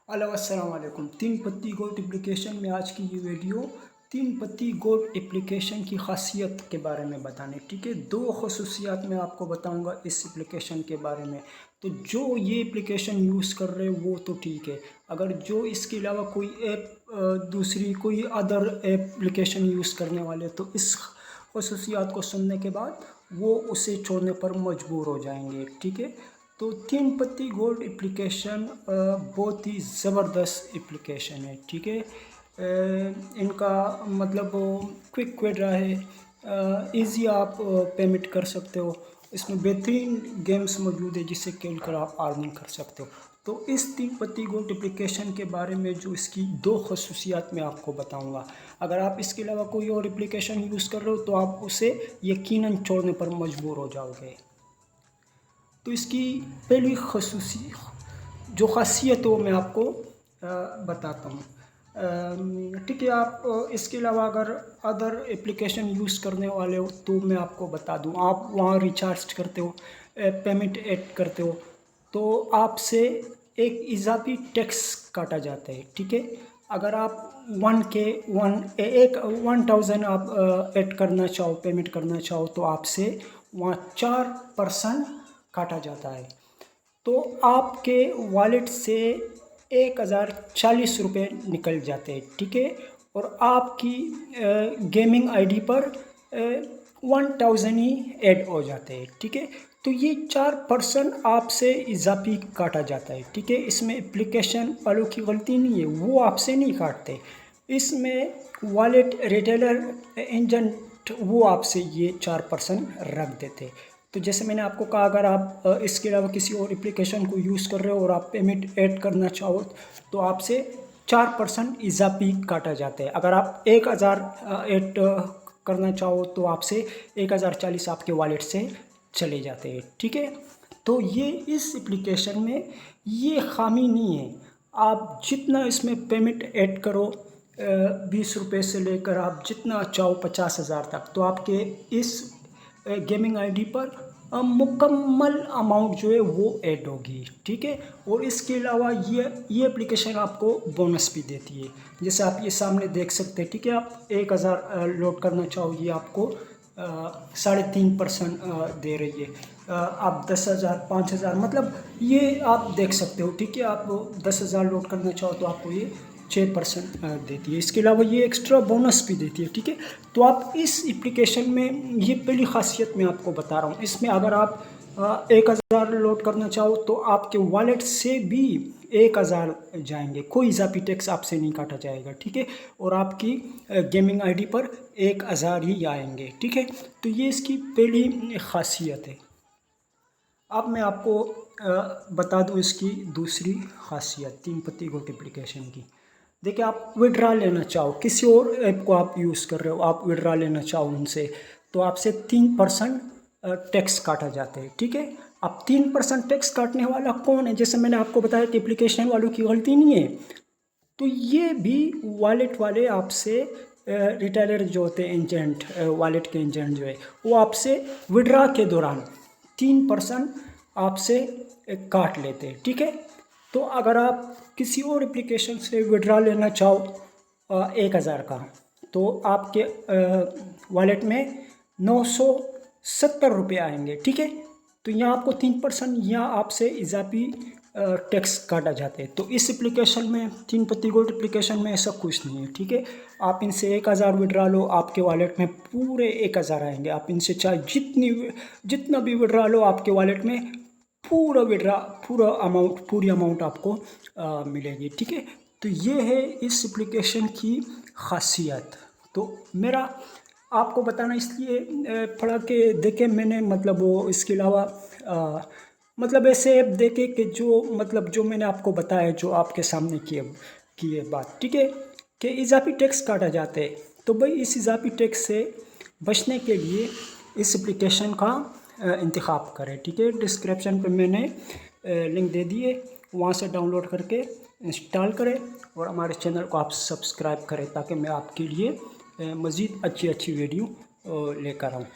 Hello अस्सलाम वालेकुम। तीन पत्ती गोट एप्लीकेशन में आज की ये वीडियो तीन पत्ती गोट एप्लीकेशन की खासियत के बारे में बताने, ठीक है। दो खसूसियात मैं आपको बताऊंगा इस एप्लीकेशन के बारे में। तो जो ये एप्लीकेशन यूज़ कर रहे हो वो तो ठीक है, अगर जो इसके अलावा कोई ऐप दूसरी कोई अदर एप्लीकेशन यूज़ करने वाले तो इस खसूसियात को सुनने के बाद वो उसे छोड़ने पर मजबूर हो जाएंगे, ठीक है। तो तीन पत्ती गोल्ड एप्लीकेशन बहुत ही ज़बरदस्त एप्लीकेशन है, ठीक है। इनका मतलब क्विक विड्रॉ है, इजी आप पेमेंट कर सकते हो। इसमें बेहतरीन गेम्स मौजूद है जिससे खेल कर आप अर्निंग कर सकते हो। तो इस तीन पत्ती गोल्ड एप्लीकेशन के बारे में जो इसकी दो खसूसियात मैं आपको बताऊंगा। अगर आप इसके अलावा कोई और एप्लीकेशन यूज़ कर रहे हो तो आप उसे यकीनन छोड़ने पर मजबूर हो जाओगे। तो इसकी पहली खसूसी जो ख़ासियत है वो मैं आपको बताता हूँ, ठीक है। आप इसके अलावा अगर अदर एप्लीकेशन यूज़ करने वाले हो तो मैं आपको बता दूँ, आप वहाँ रिचार्ज करते हो, पेमेंट ऐड करते हो तो आपसे एक इजाफी टैक्स काटा जाता है, ठीक है। अगर आप 1000 आप ऐड करना चाहो, पेमेंट करना चाहो तो आपसे वहाँ 4% काटा जाता है। तो आपके वॉलेट से 1040 निकल जाते हैं, ठीक है। और आपकी गेमिंग आईडी पर 1000 ही ऐड हो जाते हैं, ठीक है। तो ये 4% आपसे इजाफी काटा जाता है, ठीक है। इसमें एप्लीकेशन वालों की गलती नहीं है, वो आपसे नहीं काटते। इसमें वॉलेट रिटेलर एजेंट वो आपसे ये 4% रख देते। तो जैसे मैंने आपको कहा, अगर आप इसके अलावा किसी और एप्लीकेशन को यूज़ कर रहे हो और आप पेमेंट ऐड करना चाहो तो आपसे 4% इजाफी काटा जाता है। अगर आप 1000 ऐड करना चाहो तो आपसे 1040 आपके वॉलेट से चले जाते हैं, ठीक है। तो ये इस एप्लीकेशन में ये खामी नहीं है। आप जितना इसमें पेमेंट ऐड करो, 20 रुपये से लेकर आप जितना चाहो 50,000 तक, तो आपके इस गेमिंग आईडी पर मुकम्मल अमाउंट जो है वो ऐड होगी, ठीक है। और इसके अलावा ये एप्लीकेशन आपको बोनस भी देती है, जैसे आप ये सामने देख सकते हैं, ठीक है। आप 1000 लोड करना चाहो, ये आपको 3.5% दे रही है। आप 10,000 5,000 मतलब ये आप देख सकते हो, ठीक है। आप 10,000 लोड करना चाहो तो आपको ये 6% देती है। इसके अलावा ये एक्स्ट्रा बोनस भी देती है, ठीक है। तो आप इस एप्लीकेशन में ये पहली खासियत मैं आपको बता रहा हूँ। इसमें अगर आप 1000 लोड करना चाहो तो आपके वॉलेट से भी 1000 जाएंगे, कोई इजाफी टैक्स आपसे नहीं काटा जाएगा, ठीक है। और आपकी गेमिंग आईडी पर 1000 ही आएंगे, ठीक है। तो ये इसकी पहली खासियत है। अब मैं आपको बता दूं इसकी दूसरी खासियत तीन पत्ती गोट एप्लीकेशन की। देखिए, आप विड्रा लेना चाहो, किसी और ऐप को आप यूज़ कर रहे हो, आप विड्रा लेना चाहो उनसे तो आपसे 3% टैक्स काटा जाता है, ठीक है। अब 3% टैक्स काटने वाला कौन है? जैसे मैंने आपको बताया कि एप्लीकेशन वालों की गलती नहीं है, तो ये भी वॉलेट वाले आपसे रिटेलर जो होते हैं, एजेंट, वॉलेट के एजेंट जो है वो आपसे विड्रा के दौरान 3% आपसे काट लेते हैं, ठीक है। तो अगर आप किसी और एप्लीकेशन से विड्रा लेना चाहो 1000 का, तो आपके वॉलेट में 970 आएंगे, ठीक है। तो यहाँ आपको 3% यहाँ आपसे इजाफी टैक्स काटा जाते हैं। तो इस एप्लीकेशन में, तीन पत्ती गोल्ड एप्लीकेशन में ऐसा कुछ नहीं है, ठीक है। आप इनसे 1000 विड्रा लो, आपके वॉलेट में पूरे 1000 आएंगे। आप इनसे चाहे जितना भी विड्रा लो, आपके वॉलेट में पूरा अमाउंट, पूरी अमाउंट आपको मिलेगी, ठीक है। तो ये है इस एप्लीकेशन की खासियत। तो मेरा आपको बताना इसलिए पड़ा कि देखे मैंने, मतलब वो इसके अलावा मतलब ऐसे ऐप देखे कि जो मैंने आपको बताया, जो आपके सामने किए बात, ठीक है, कि इजाफी टैक्स काटा जाता है। तो भाई इस इजाफी टैक्स से बचने के लिए इस एप्लीकेशन का इंतखाब करें, ठीक है। डिस्क्रिप्शन पे मैंने लिंक दे दिए, वहाँ से डाउनलोड करके इंस्टॉल करें और हमारे चैनल को आप सब्सक्राइब करें ताकि मैं आपके लिए मज़ीद अच्छी वीडियो लेकर आऊँ।